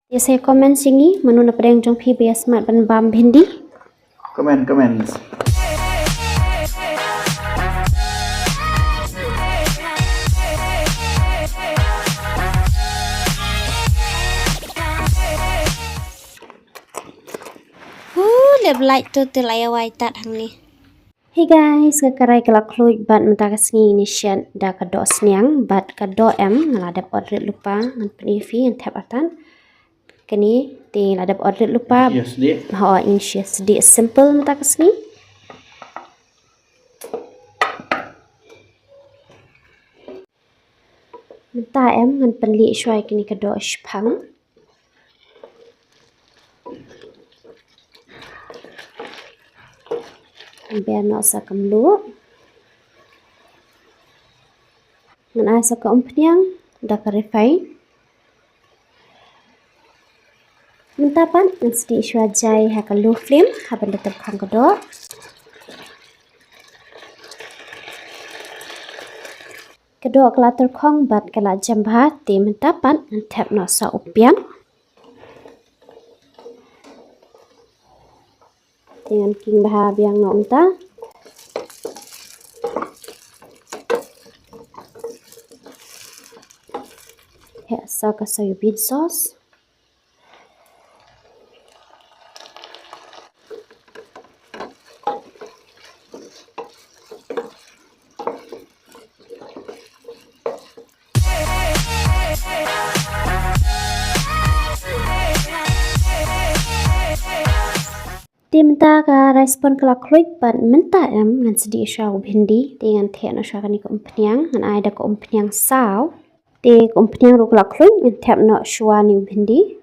Dia saya komen singi menu na pedang jong PBS mat ban bam bhindi. Comment. Leb light tu telayawai tat hang ni. Hey guys, kakarai kelak kluj bat mentakas ngi Anisha da ka Dohsniang bat ka em ngeladap order lupa ngan penifi ngan tap atan. Kini ti ladap order lupa. Yes, dia. Anisha sedih simple mentakas ngi. Menta ngan penli syai kini ka Dohspang. Biar nak sakam lu. Ngan asa ka umpniang da ka refine. Mentapan ngan sedih syai jai ha ka low flame ha ban tetap khang ka do. Kedua kelatur khong bat kala jambha ti mentapan ngan tap nak sa upiang. Dengan king baha biang no unta. Ya sa ka soybean sauce. Menta ka respon kelak klik pan menta ngan sedih syau bhindi dengan thek na syau ni ka umpniang ngan ai da ka umpniang saw te ka umpniang ro kelak klik ngan thep na syua ni bhindi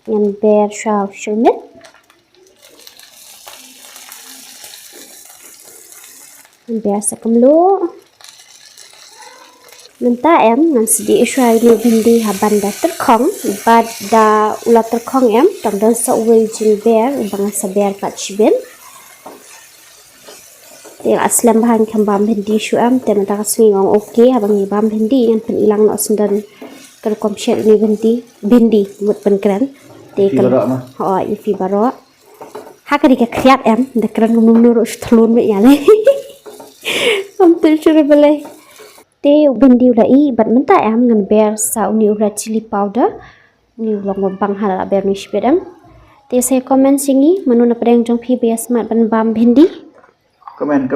ngan ber syau shilmit ngan ber sakamlo menta ngan sedih syai ni bhindi haban da terkhong bad da ulat terkhong tam dan sa uwe jin ber bang sa ber pat shibun te aslam bahan khambam bhindi shu te menta kasmi ngong okay habang ni bam bhindi ngan pen ilang no sendan kal komshet ni bhindi mut pen kran te kal ifi baro ha ka dika khiat da kran ngum nuru shthlun me yale ampul shuru bale te bhindi ulai bat menta ngan ber sa uni ura chili powder ni long bang hala ber ni shibedam te saya komen singi menu na pedang jong PBS mat ban bam bhindi. Comment.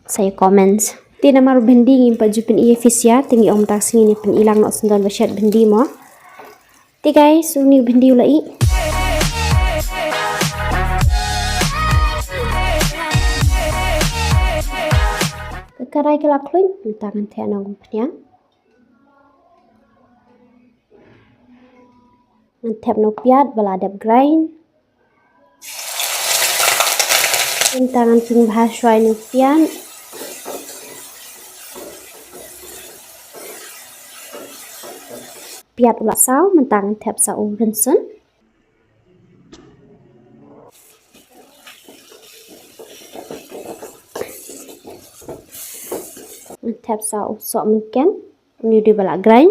Saya komen te na maru bhindi ngim pa jupin ie fisia tingi om tak singi ni pen ilang no sendan bashat bhindi mo te guys uni bhindi ulai karai kelak kluin tangan thek na umpniang ngan thep no piat baladap grind tangan ping bhashwai no pian piat ulat saw mentangan thep sa rinsun tap sa sok mungkin ni di balak grind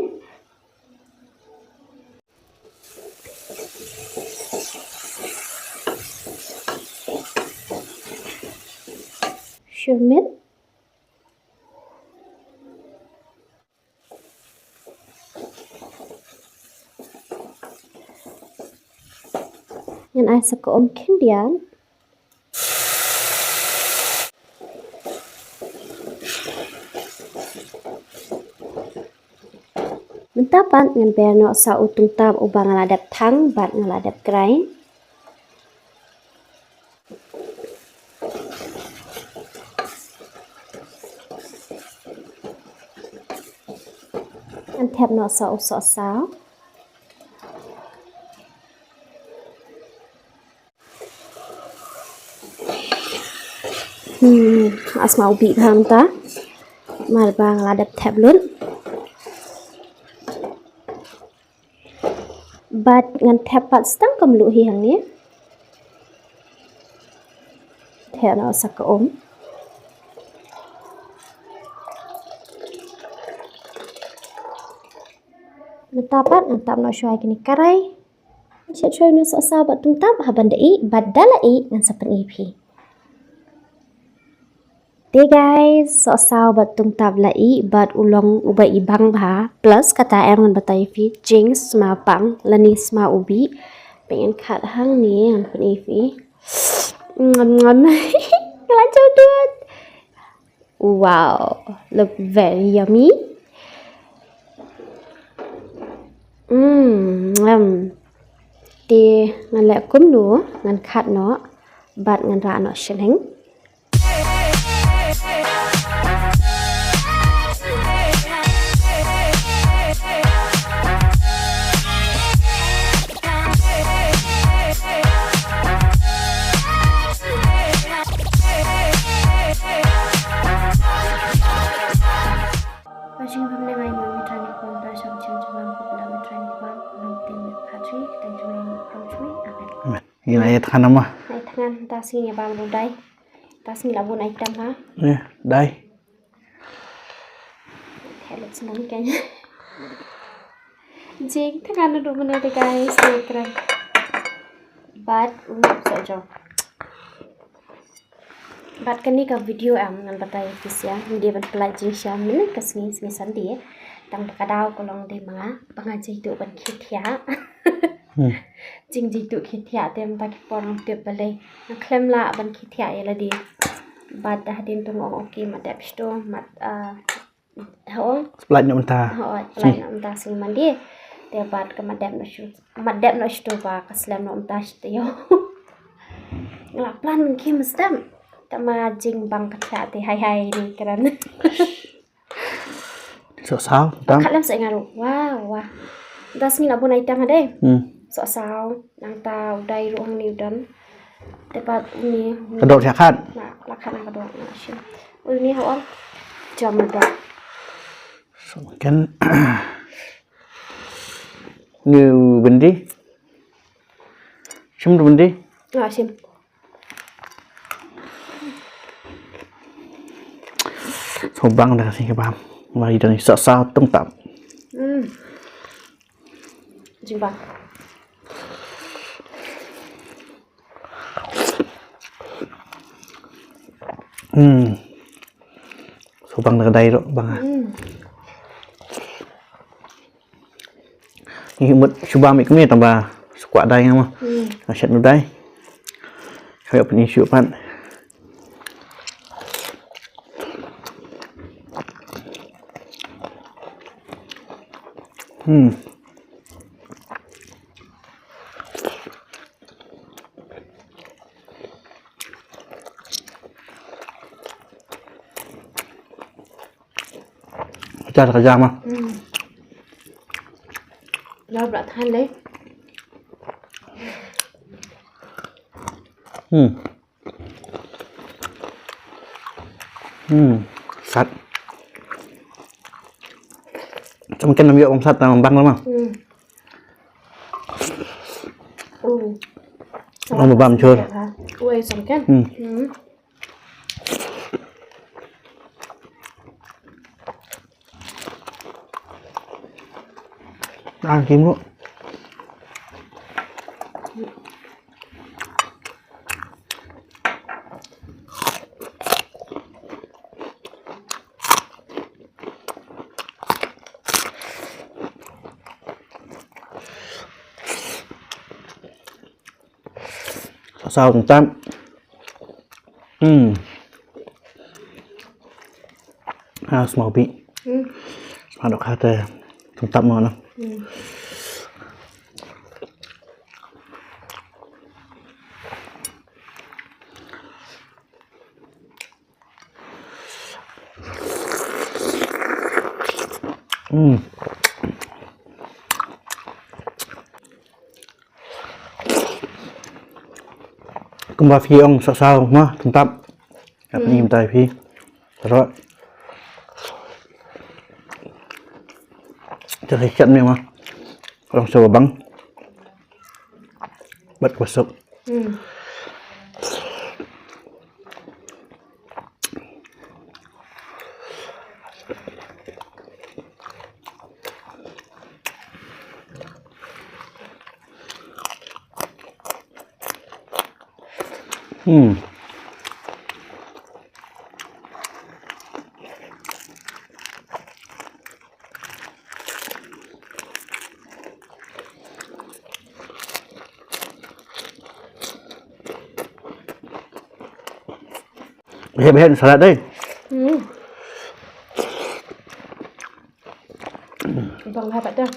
shurmit yang asa ko kendian mentapan ngan berno sa tungtap ubang ngeladap tang bat ngeladap grind ngan tap no sa Sohsaw asma ubi hamta mar bang ngeladap tap lun bat ngan tepat stang kamlu hi hang ni the na sa ka Mentapat antap nak syai kini karai. Syai syai nu sohsaw bat tungtap haban dai badalai ngan sapan EP. Hey guys, sohsaw bat tungtap lai bat ulong ubai ibang bah plus kata ngan batai EP jings ma pang lanis ma ubi pengen kat hang ni ngan pan EP. Ngam lanjut dude. Wow, look very yummy. Di ngan lek kum nu ngan kat no bat ngan ra no Shillong. Ini ayat kan nama. Ayat tangan tas ini bang budai. Tas ini labun item ha. Dai. Hello senang kayaknya. Jeng tangan dulu benar deh guys. Keren. Bat saja. Bat kan ni ke video ngan batai kis ya. Dia berpelaj jing syam ni kesini sandi. Tang kadau kolong de mga pangaji tu ban khithia. Jing jitu khithia tem tak porong tep balai na klem la ban khithia yala di bad dah din tung oke madap sto mat hong Sebelah mentah. lain entah sing mandi te bad ke madap no sto ba kaslam no entah sto yo ngla plan ki mestam tama jing bang khithia te hai ni keren Sohsaw tam. kalam sa ngaru wah das ni labun item ade sohsaw nang ta udai ruang ni udan tepat ni Kedok siakat. nah laksana kedok na shin ini hawa jam ada Kan như bên đi. Xem bên đi. sim Sobang dah kasih kebab. Mari dari sohsaw tungtap. jumpa Sobang dah kedai dok bang. Ni mut cuba mik ni tambah sekuat dai mah. Asyat nu dai. Saya punya isu pan. Cara kerja mah. Lau berat han le Sat. Mungkin nampak orang sat tambang lama. Ông băm chưa? Ui sẵn kén Ăn kiếm luôn. Sohsaw tungtap. Harus mau bi. Adok kata tungtap mau lah. Kembali phi ông sohsaw mah tungtap. Apa ni mentai phi. Terus. Jadi ikan ni mah. Orang coba bang. Buat gosok. Hết salad đây. Bang apa dah?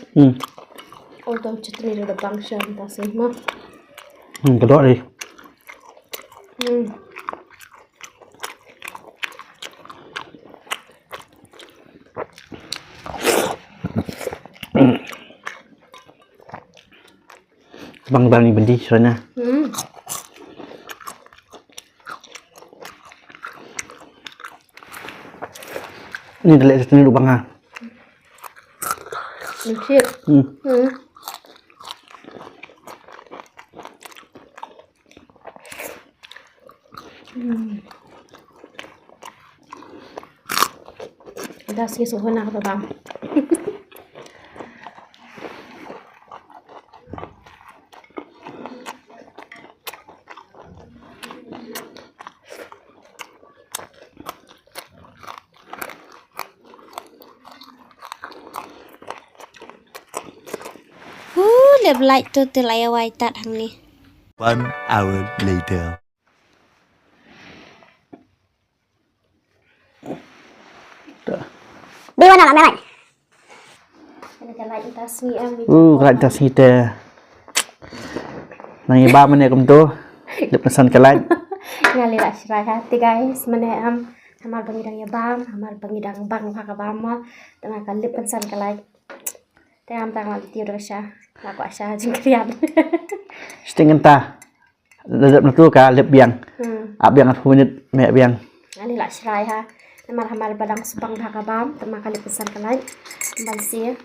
Untuk chutney ada bang shan tak sih mah. Kedua đi. Bang ni bendi sebenarnya. Ini dah sini lubang ah. Lucu. Dah sikit suhu nak apa bang? Lihat light tu terlayar white tak hang ni. 1 hour later. Di mana nak main? Ada light tas ni am. Light tas ni teh. Nang iba mana kum tu? Dia pesan ke light. Ngali lah syarat hati guys. Mana am hamal pengidang ya bam, hamal pengidang bang pakai bam. Tengah kali pesan ke light. Tengah tangan tiur Anisha. Aku Anisha jengkrian. Setengah ta. Lep tu ka lep biang. Biang aku minit mek biang. Ngali lah syarat ha. Hamal padang subang pakai bam. Tengah kali pesan ke light. Balsi.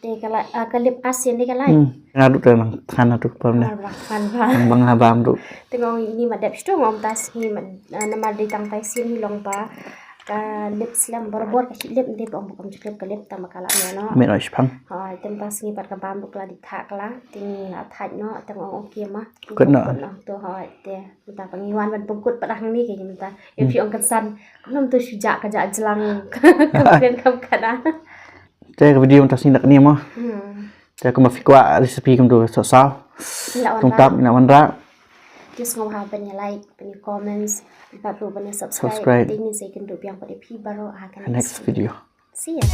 Dia kalip asin dia kalai. Ngaduk dalam tanah tu pun dah. Bang abam tu. Tengok ini madep stu ngom tas ni nama di tang paisin hilong pa. Kalip slam borbor kasih lip nanti pom pom cukup kalip tambah kalaknya no. Mek oi spang. Hai tempas ni pat kabam bukla di thak la. Ting la thak no tengok okey mah. Kut no. Tu hai te. Minta pengiwan ban pengkut padang ni kayak minta. If you angkat san. Belum tu sujak kerja jelang. Kemudian kamu kana. Saya video untuk sini nak ni mah. Saya aku mafikwa resipi kum tu Sohsaw. Tungtap nak wanra. Just ngom ha pen like, pen comments, baru pen subscribe. Ini saya kendu biang pada pi baru akan next video. See ya.